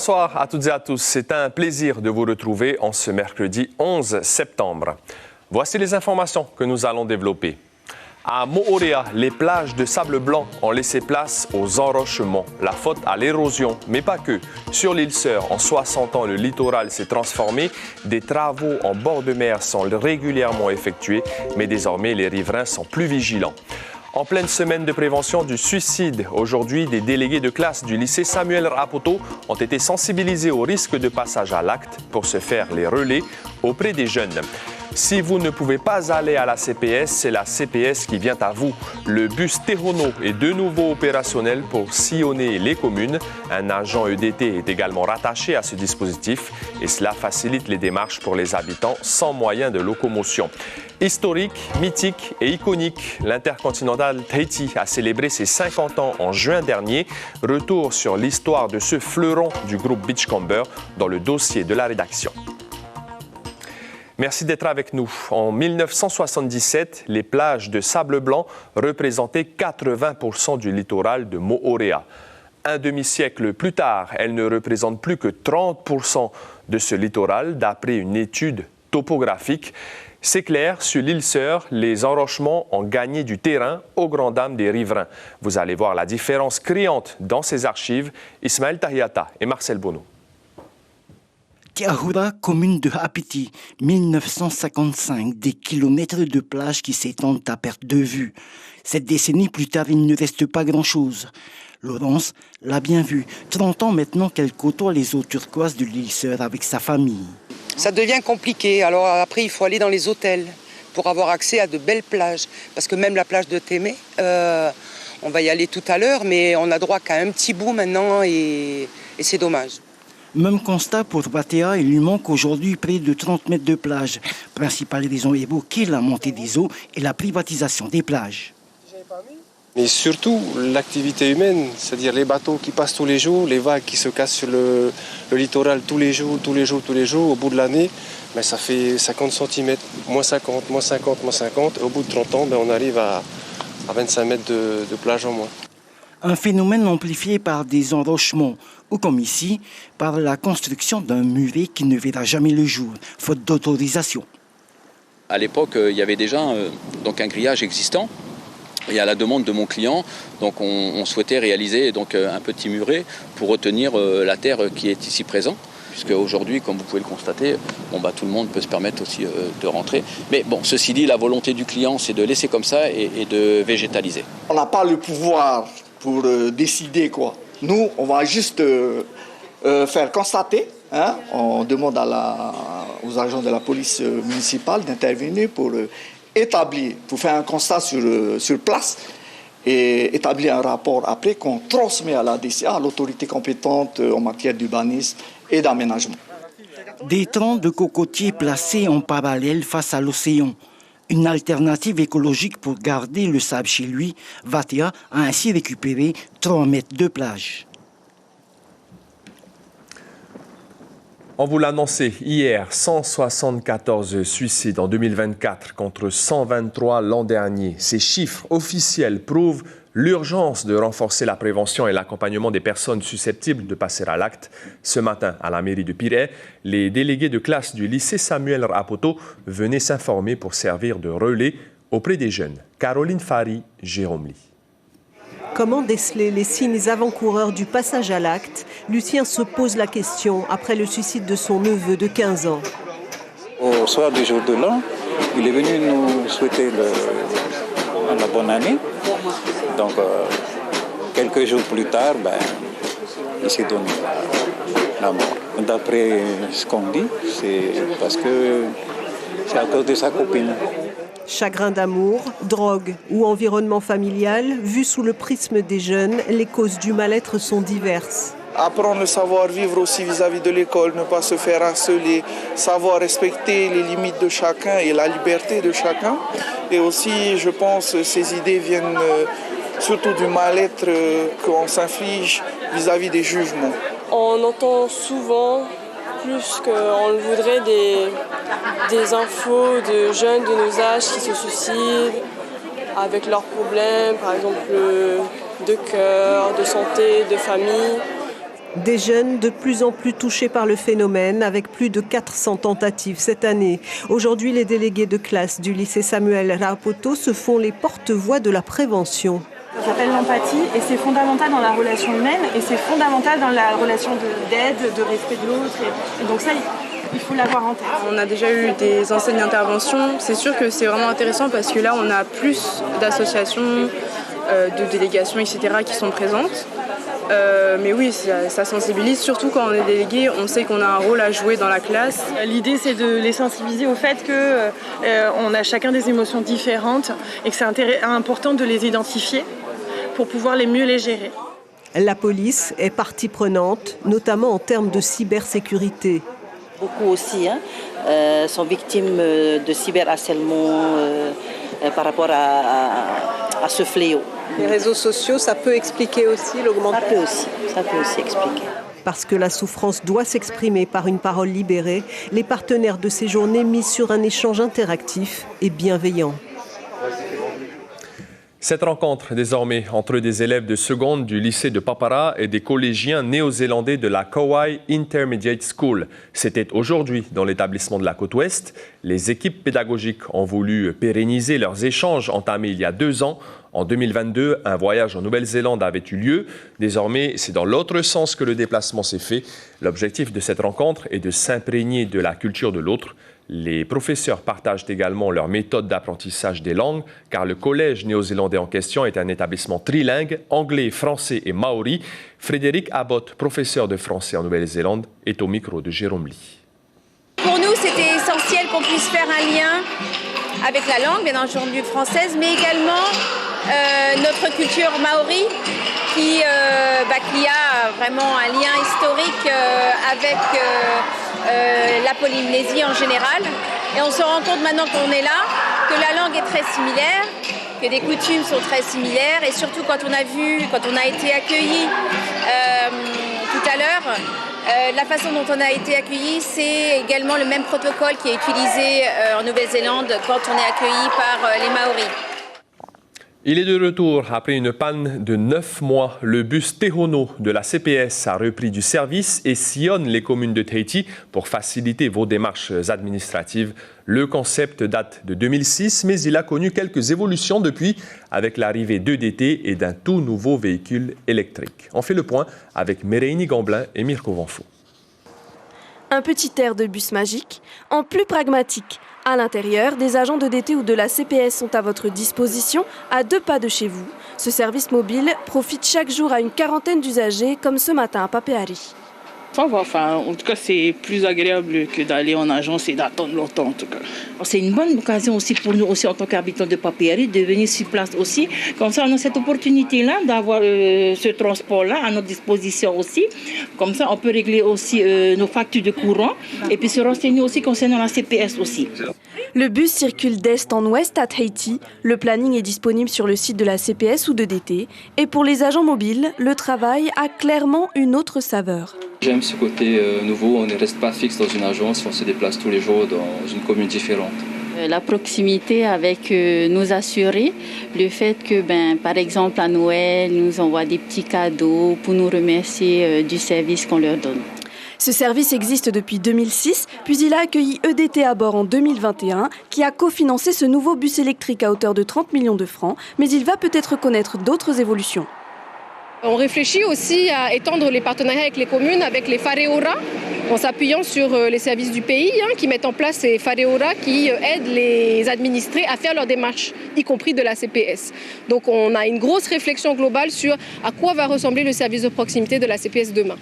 Bonsoir à toutes et à tous. C'est un plaisir de vous retrouver en ce mercredi 11 septembre. Voici les informations que nous allons développer. À Moorea, les plages de sable blanc ont laissé place aux enrochements. La faute à l'érosion, mais pas que. Sur l'île Sœur, en 60 ans, le littoral s'est transformé. Des travaux en bord de mer sont régulièrement effectués, mais désormais, les riverains sont plus vigilants. En pleine semaine de prévention du suicide, aujourd'hui, des délégués de classe du lycée Samuel Rapoto ont été sensibilisés au risque de passage à l'acte pour se faire les relais auprès des jeunes. Si vous ne pouvez pas aller à la CPS, c'est la CPS qui vient à vous. Le bus Tehono est de nouveau opérationnel pour sillonner les communes. Un agent EDT est également rattaché à ce dispositif et cela facilite les démarches pour les habitants sans moyen de locomotion. Historique, mythique et iconique, l'Intercontinental Tahiti a célébré ses 50 ans en juin dernier. Retour sur l'histoire de ce fleuron du groupe Beachcomber dans le dossier de la rédaction. Merci d'être avec nous. En 1977, les plages de sable blanc représentaient 80% du littoral de Moorea. Un demi-siècle plus tard, elles ne représentent plus que 30% de ce littoral, d'après une étude topographique. C'est clair, sur l'île Sœur, les enrochements ont gagné du terrain aux grandes dames des riverains. Vous allez voir la différence criante dans ces archives. Ismaël Tahiata et Marcel Bonneau. Tiahura, commune de Apiti, 1955, des kilomètres de plage qui s'étendent à perte de vue. Cette décennie plus tard, il ne reste pas grand-chose. Laurence l'a bien vu, 30 ans maintenant qu'elle côtoie les eaux turquoises de l'île Sœur avec sa famille. Ça devient compliqué, alors après il faut aller dans les hôtels pour avoir accès à de belles plages. Parce que même la plage de Témé, on va y aller tout à l'heure, mais on a droit qu'à un petit bout maintenant et c'est dommage. Même constat pour Vatea, il lui manque aujourd'hui près de 30 mètres de plage. Principale raison évoquée, la montée des eaux et la privatisation des plages. Mais surtout l'activité humaine, c'est-à-dire les bateaux qui passent tous les jours, les vagues qui se cassent sur le littoral tous les jours, au bout de l'année, ben ça fait 50 cm, moins 50, moins 50, moins 50. Au bout de 30 ans, ben on arrive à 25 mètres de plage en moins. Un phénomène amplifié par des enrochements, ou comme ici, par la construction d'un muret qui ne verra jamais le jour, faute d'autorisation. À l'époque, il y avait déjà un grillage existant. Et à la demande de mon client, donc on souhaitait réaliser donc un petit muret pour retenir la terre qui est ici présente. Puisque aujourd'hui, comme vous pouvez le constater, tout le monde peut se permettre aussi de rentrer. Mais bon, ceci dit, la volonté du client, c'est de laisser comme ça et de végétaliser. On n'a pas le pouvoir pour décider quoi. Nous, on va juste faire constater. On demande aux agents de la police municipale d'intervenir pour établir, pour faire un constat sur place et établir un rapport après qu'on transmet à la DCA, à l'autorité compétente en matière d'urbanisme et d'aménagement. Des troncs de cocotiers placés en parallèle face à l'océan. Une alternative écologique pour garder le sable chez lui, Vatea a ainsi récupéré 3 mètres de plage. On vous l'a annoncé hier, 174 suicides en 2024 contre 123 l'an dernier. Ces chiffres officiels prouvent l'urgence de renforcer la prévention et l'accompagnement des personnes susceptibles de passer à l'acte. Ce matin, à la mairie de Pirée, les délégués de classe du lycée Samuel Rapoto venaient s'informer pour servir de relais auprès des jeunes. Caroline Fari, Jérôme Lee. Comment déceler les signes avant-coureurs du passage à l'acte? Lucien se pose la question après le suicide de son neveu de 15 ans. Au soir du jour de l'an, il est venu nous souhaiter la bonne année. Donc, quelques jours plus tard, il s'est donné la mort. D'après ce qu'on dit, c'est parce que c'est à cause de sa copine. Chagrin d'amour, drogue ou environnement familial, vu sous le prisme des jeunes, les causes du mal-être sont diverses. Apprendre le savoir-vivre aussi vis-à-vis de l'école, ne pas se faire harceler, savoir respecter les limites de chacun et la liberté de chacun. Et aussi, je pense, ces idées viennent surtout du mal-être qu'on s'inflige vis-à-vis des jugements. On entend souvent, plus qu'on le voudrait, des infos de jeunes de nos âges qui se suicident avec leurs problèmes, par exemple de cœur, de santé, de famille. Des jeunes de plus en plus touchés par le phénomène, avec plus de 400 tentatives cette année. Aujourd'hui, les délégués de classe du lycée Samuel Rapoto se font les porte-voix de la prévention. Ça s'appelle l'empathie et c'est fondamental dans la relation humaine et c'est fondamental dans la relation d'aide, de respect de l'autre. Et donc ça, il faut l'avoir en tête. On a déjà eu des enseignes d'intervention. C'est sûr que c'est vraiment intéressant parce que là, on a plus d'associations, de délégations, etc. qui sont présentes. Mais oui, ça sensibilise, surtout quand on est délégué, on sait qu'on a un rôle à jouer dans la classe. L'idée, c'est de les sensibiliser au fait qu'on a chacun des émotions différentes et que c'est important de les identifier pour pouvoir mieux les gérer. La police est partie prenante, notamment en termes de cybersécurité. Beaucoup aussi sont victimes de cyberharcèlement par rapport à ce fléau. Les réseaux sociaux, ça peut expliquer aussi l'augmentation. Ça peut aussi expliquer. Parce que la souffrance doit s'exprimer par une parole libérée, les partenaires de ces journées misent sur un échange interactif et bienveillant. Cette rencontre désormais entre des élèves de seconde du lycée de Papara et des collégiens néo-zélandais de la Kauai Intermediate School. C'était aujourd'hui dans l'établissement de la Côte-Ouest. Les équipes pédagogiques ont voulu pérenniser leurs échanges entamés il y a 2 ans. En 2022, un voyage en Nouvelle-Zélande avait eu lieu. Désormais, c'est dans l'autre sens que le déplacement s'est fait. L'objectif de cette rencontre est de s'imprégner de la culture de l'autre. Les professeurs partagent également leur méthode d'apprentissage des langues, car le collège néo-zélandais en question est un établissement trilingue, anglais, français et maori. Frédéric Abbott, professeur de français en Nouvelle-Zélande, est au micro de Jérôme Lee. Pour nous, c'était essentiel qu'on puisse faire un lien avec la langue, bien entendu française, mais également notre culture maori qui a vraiment un lien historique avec la Polynésie en général. Et on se rend compte maintenant qu'on est là, que la langue est très similaire, que les coutumes sont très similaires et surtout quand on a été accueillis tout à l'heure, la façon dont on a été accueillis, c'est également le même protocole qui est utilisé en Nouvelle-Zélande quand on est accueilli par les Maoris. Il est de retour après une panne de 9 mois. Le bus Tehono de la CPS a repris du service et sillonne les communes de Tahiti pour faciliter vos démarches administratives. Le concept date de 2006, mais il a connu quelques évolutions depuis, avec l'arrivée d'EDT et d'un tout nouveau véhicule électrique. On fait le point avec Méréini Gamblin et Mirko Vanfo. Un petit air de bus magique, en plus pragmatique. À l'intérieur, des agents d'EDT ou de la CPS sont à votre disposition, à 2 pas de chez vous. Ce service mobile profite chaque jour à une 40aine d'usagers, comme ce matin à Papeari. En tout cas, c'est plus agréable que d'aller en agence et d'attendre longtemps, en tout cas. C'est une bonne occasion aussi pour nous, aussi en tant qu'habitants de Papeari, de venir sur place aussi. Comme ça, on a cette opportunité-là d'avoir ce transport-là à notre disposition aussi. Comme ça, on peut régler aussi nos factures de courant et puis se renseigner aussi concernant la CPS aussi. Le bus circule d'est en ouest à Tahiti. Le planning est disponible sur le site de la CPS ou d'EDT. Et pour les agents mobiles, le travail a clairement une autre saveur. J'aime ce côté nouveau, on ne reste pas fixe dans une agence, on se déplace tous les jours dans une commune différente. La proximité avec nos assurés, le fait que, par exemple, à Noël, nous envoient des petits cadeaux pour nous remercier du service qu'on leur donne. Ce service existe depuis 2006, puis il a accueilli EDT à bord en 2021, qui a cofinancé ce nouveau bus électrique à hauteur de 30 millions de francs, mais il va peut-être connaître d'autres évolutions. On réfléchit aussi à étendre les partenariats avec les communes, avec les Whareora, en s'appuyant sur les services du pays qui mettent en place ces Whareora qui aident les administrés à faire leurs démarches, y compris de la CPS. Donc on a une grosse réflexion globale sur à quoi va ressembler le service de proximité de la CPS demain.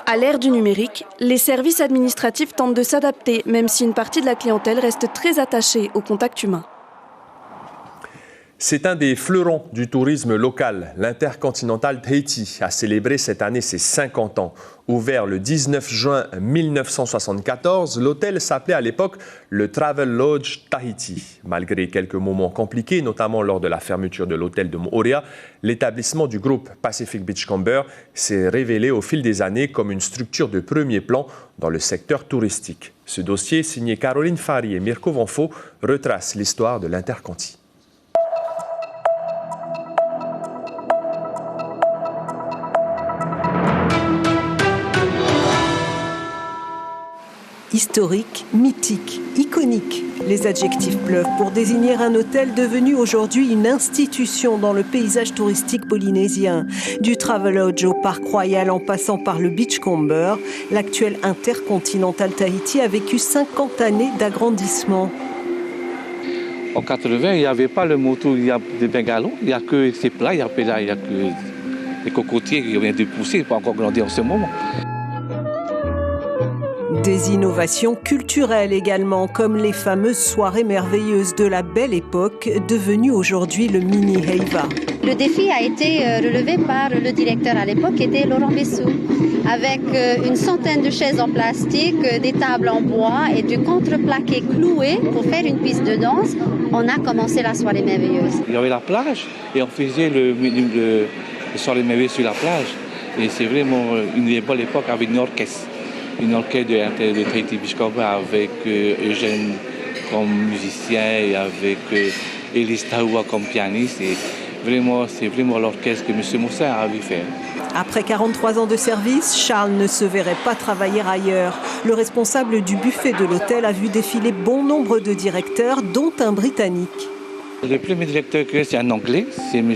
À l'ère du numérique, les services administratifs tentent de s'adapter, même si une partie de la clientèle reste très attachée au contact humain. C'est un des fleurons du tourisme local. L'Intercontinental Tahiti a célébré cette année ses 50 ans. Ouvert le 19 juin 1974, l'hôtel s'appelait à l'époque le Travel Lodge Tahiti. Malgré quelques moments compliqués, notamment lors de la fermeture de l'hôtel de Moorea, l'établissement du groupe Pacific Beachcomber s'est révélé au fil des années comme une structure de premier plan dans le secteur touristique. Ce dossier, signé Caroline Fari et Mirko Vanfo, retrace l'histoire de l'Interconti. Historique, mythique, iconique. Les adjectifs pleuvent pour désigner un hôtel devenu aujourd'hui une institution dans le paysage touristique polynésien. Du Travelodge au Parc Royal en passant par le Beachcomber, l'actuel Intercontinental Tahiti a vécu 50 années d'agrandissement. En 80, il n'y avait pas le moto, il y a des bungalows, il n'y a que ces plats, il n'y a que les cocotiers qui viennent de pousser, pas encore grandir en ce moment. Des innovations culturelles également, comme les fameuses soirées merveilleuses de la belle époque, devenues aujourd'hui le mini Heiva. Le défi a été relevé par le directeur à l'époque, qui était Laurent Bessou, avec une centaine de chaises en plastique, des tables en bois et du contreplaqué cloué pour faire une piste de danse. On a commencé la soirée merveilleuse. Il y avait la plage et on faisait le soirée merveilleuse sur la plage. Et c'est vraiment une belle époque avec une orchestre de Tahiti Beachcomber avec Eugène comme musicien et avec Elise Taoua comme pianiste. Et c'est vraiment l'orchestre que M. Moussa a vu faire. Après 43 ans de service, Charles ne se verrait pas travailler ailleurs. Le responsable du buffet de l'hôtel a vu défiler bon nombre de directeurs, dont un Britannique. Le premier directeur que c'est un Anglais, c'est M.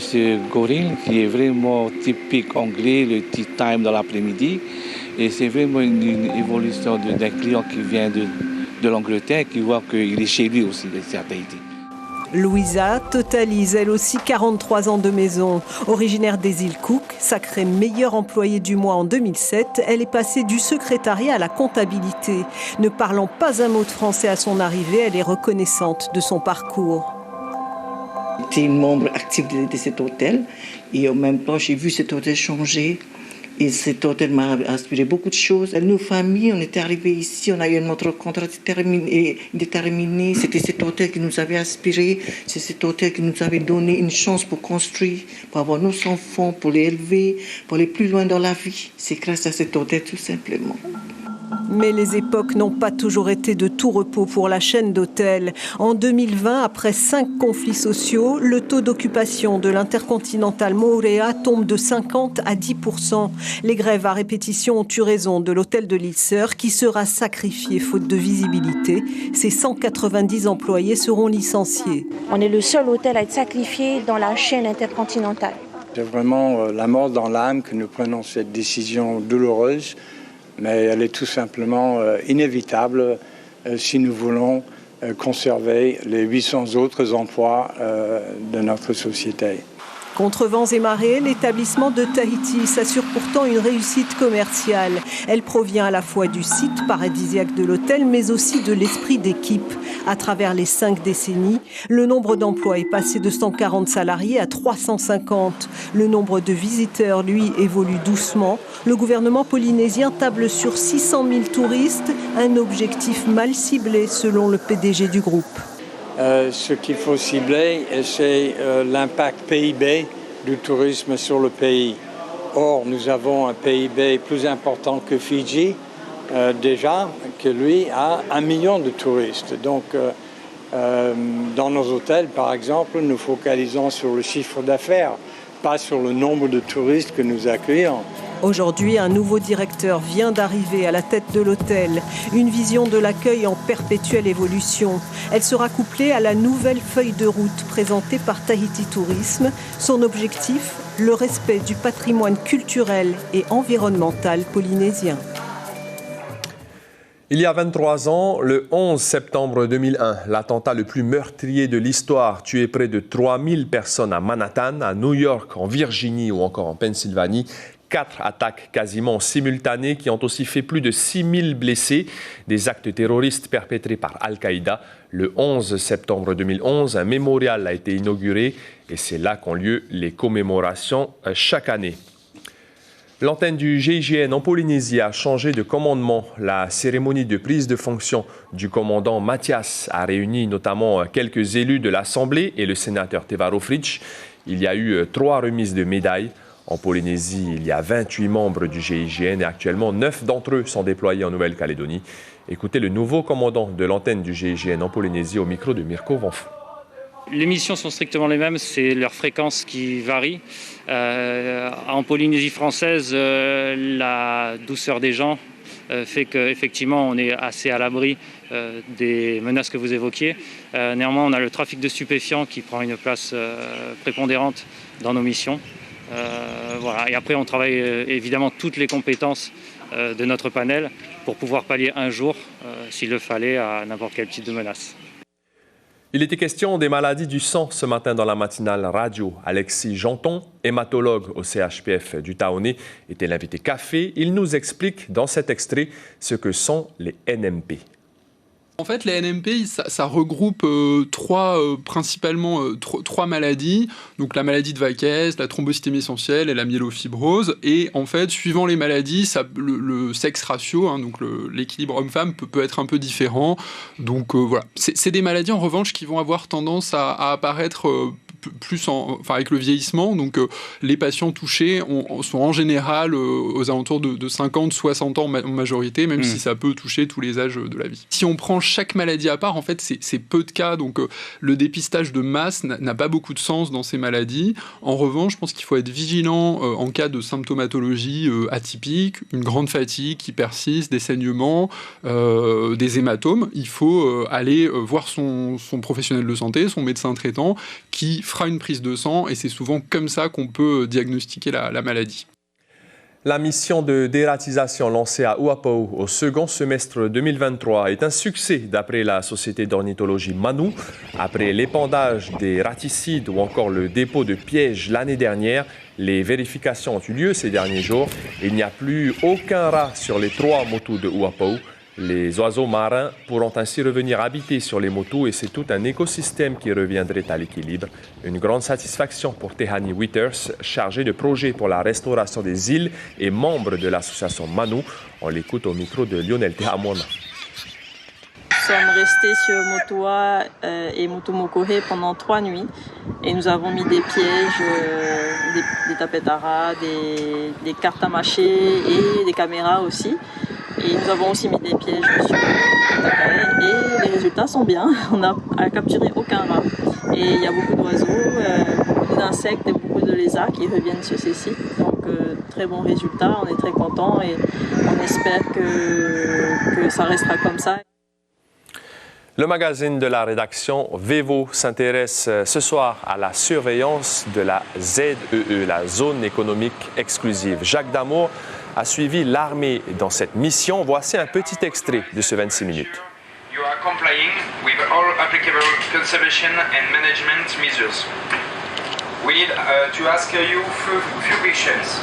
Goring, qui est vraiment typique anglais, le tea time dans l'après-midi. Et c'est vraiment une évolution d'un client qui vient de l'Angleterre, qui voit qu'il est chez lui aussi, ici à Tahiti. Louisa totalise elle aussi 43 ans de maison. Originaire des îles Cook, sacrée meilleure employée du mois en 2007, elle est passée du secrétariat à la comptabilité. Ne parlant pas un mot de français à son arrivée, elle est reconnaissante de son parcours. J'étais une membre active de cet hôtel et en même temps j'ai vu cet hôtel changer. Et cet hôtel m'a inspiré beaucoup de choses. Nos familles, on était arrivés ici, on a eu notre contrat déterminé. C'était cet hôtel qui nous avait inspiré. C'est cet hôtel qui nous avait donné une chance pour construire, pour avoir nos enfants, pour les élever, pour aller plus loin dans la vie. C'est grâce à cet hôtel tout simplement. Mais les époques n'ont pas toujours été de tout repos pour la chaîne d'hôtels. En 2020, après 5 conflits sociaux, le taux d'occupation de l'Intercontinental Moorea tombe de 50 à 10%. Les grèves à répétition ont eu raison de l'hôtel de l'île Sœur qui sera sacrifié faute de visibilité. Ses 190 employés seront licenciés. On est le seul hôtel à être sacrifié dans la chaîne intercontinentale. C'est vraiment la mort dans l'âme que nous prenons cette décision douloureuse. Mais elle est tout simplement inévitable si nous voulons conserver les 800 autres emplois de notre société. Contre vents et marées, l'établissement de Tahiti s'assure pourtant une réussite commerciale. Elle provient à la fois du site paradisiaque de l'hôtel, mais aussi de l'esprit d'équipe. À travers les 5 décennies, le nombre d'emplois est passé de 140 salariés à 350. Le nombre de visiteurs, lui, évolue doucement. Le gouvernement polynésien table sur 600 000 touristes, un objectif mal ciblé selon le PDG du groupe. Ce qu'il faut cibler, c'est l'impact PIB du tourisme sur le pays. Or, nous avons un PIB plus important que Fidji, déjà, que lui a 1 million de touristes. Donc, dans nos hôtels, par exemple, nous focalisons sur le chiffre d'affaires, pas sur le nombre de touristes que nous accueillons. Aujourd'hui, un nouveau directeur vient d'arriver à la tête de l'hôtel. Une vision de l'accueil en perpétuelle évolution. Elle sera couplée à la nouvelle feuille de route présentée par Tahiti Tourisme. Son objectif, le respect du patrimoine culturel et environnemental polynésien. Il y a 23 ans, le 11 septembre 2001, l'attentat le plus meurtrier de l'histoire, tué près de 3000 personnes à Manhattan, à New York, en Virginie ou encore en Pennsylvanie. 4 attaques quasiment simultanées qui ont aussi fait plus de 6000 blessés. Des actes terroristes perpétrés par Al-Qaïda. Le 11 septembre 2011, un mémorial a été inauguré et c'est là qu'ont lieu les commémorations chaque année. L'antenne du GIGN en Polynésie a changé de commandement. La cérémonie de prise de fonction du commandant Mathias a réuni notamment quelques élus de l'Assemblée et le sénateur Tevaro Fritsch. Il y a eu 3 remises de médailles. En Polynésie, il y a 28 membres du GIGN et actuellement 9 d'entre eux sont déployés en Nouvelle-Calédonie. Écoutez le nouveau commandant de l'antenne du GIGN en Polynésie au micro de Mirko Vanfou. Les missions sont strictement les mêmes, c'est leur fréquence qui varie. En Polynésie française, la douceur des gens fait qu'effectivement on est assez à l'abri des menaces que vous évoquiez. Néanmoins, on a le trafic de stupéfiants qui prend une place prépondérante dans nos missions. Voilà. Et après, on travaille évidemment toutes les compétences de notre panel pour pouvoir pallier un jour, s'il le fallait, à n'importe quel type de menace. Il était question des maladies du sang ce matin dans la matinale radio. Alexis Janton, hématologue au CHPF du Taonnet, était l'invité café. Il nous explique dans cet extrait ce que sont les NMP. En fait, les NMP, ça regroupe principalement trois maladies. Donc la maladie de Vaquès, la thrombocytémie essentielle et la myélofibrose. Et en fait, suivant les maladies, le sexe ratio, donc l'équilibre homme-femme peut être un peu différent. Donc voilà, c'est des maladies en revanche qui vont avoir tendance à apparaître plus avec le vieillissement. Donc les patients touchés sont en général aux alentours de 50-60 ans en majorité, même si ça peut toucher tous les âges de la vie. Si on prend chaque maladie à part, en fait, c'est peu de cas. Donc le dépistage de masse n'a pas beaucoup de sens dans ces maladies. En revanche, je pense qu'il faut être vigilant en cas de symptomatologie atypique, une grande fatigue qui persiste, des saignements, des hématomes. Il faut aller voir son professionnel de santé, son médecin traitant, qui fera une prise de sang, et c'est souvent comme ça qu'on peut diagnostiquer la maladie. La mission de dératisation lancée à Uapau au second semestre 2023 est un succès d'après la société d'ornithologie Manu. Après l'épandage des raticides ou encore le dépôt de pièges l'année dernière, les vérifications ont eu lieu ces derniers jours. Il n'y a plus aucun rat sur les 3 motus de Uapau. Les oiseaux marins pourront ainsi revenir habiter sur les motus et c'est tout un écosystème qui reviendrait à l'équilibre. Une grande satisfaction pour Tehani Withers, chargé de projet pour la restauration des îles et membre de l'association Manu. On l'écoute au micro de Lionel Tehamona. Nous sommes restés sur Motoa et Motomokore pendant 3 nuits et nous avons mis des pièges, des tapettes à rats, des cartes à mâcher et des caméras aussi. Et nous avons aussi mis des pièges sur Takae et les résultats sont bien. On n'a capturé aucun rat. Et il y a beaucoup d'oiseaux, beaucoup d'insectes et beaucoup de lézards qui reviennent sur ces sites. Donc très bon résultat, on est très contents et on espère que ça restera comme ça. Le magazine de la rédaction Vevo s'intéresse ce soir à la surveillance de la ZEE, la zone économique exclusive. Jacques Damour a suivi l'armée dans cette mission. Voici un petit extrait de ce 26 minutes. You are complying with all applicable conservation and management measures. We need to ask you few questions.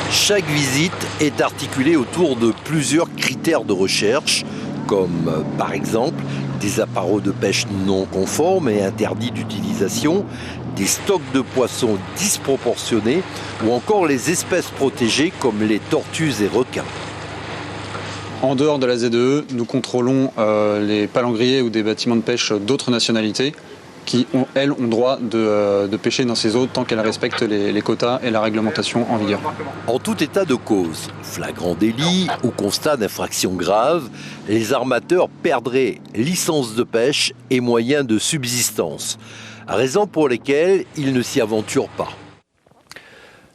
Chaque visite est articulée autour de plusieurs critères de recherche, comme par exemple des appareils de pêche non conformes et interdits d'utilisation, des stocks de poissons disproportionnés ou encore les espèces protégées comme les tortues et requins. En dehors de la ZEE, nous contrôlons les palangriers ou des bâtiments de pêche d'autres nationalités qui, elles, ont droit de pêcher dans ces eaux tant qu'elles respectent les quotas et la réglementation en vigueur. En tout état de cause, flagrant délit ou constat d'infraction grave, les armateurs perdraient licence de pêche et moyens de subsistance, raison pour lesquelles ils ne s'y aventurent pas.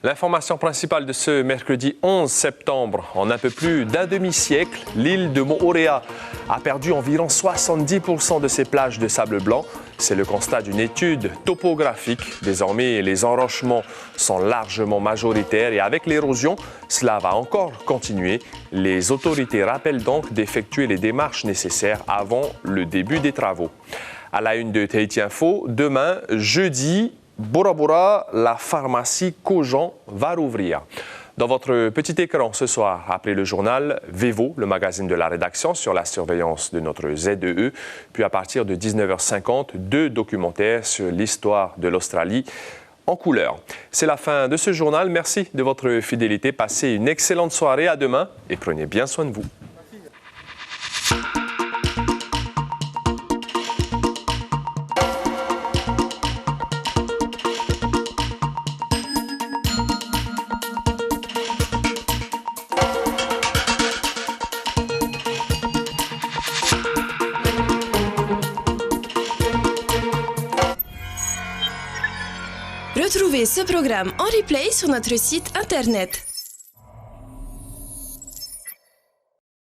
L'information principale de ce mercredi 11 septembre. En un peu plus d'un demi-siècle, l'île de Moorea a perdu environ 70% de ses plages de sable blanc. C'est le constat d'une étude topographique. Désormais, les enrochements sont largement majoritaires et avec l'érosion, cela va encore continuer. Les autorités rappellent donc d'effectuer les démarches nécessaires avant le début des travaux. À la une de Tahiti Info, demain, jeudi, Bora Bora, la pharmacie Kojang va rouvrir. Dans votre petit écran ce soir, après le journal Vevo, le magazine de la rédaction sur la surveillance de notre ZEE. Puis à partir de 19h50, 2 documentaires sur l'histoire de l'Australie en couleur. C'est la fin de ce journal. Merci de votre fidélité. Passez une excellente soirée. À demain et prenez bien soin de vous. Retrouvez ce programme en replay sur notre site internet.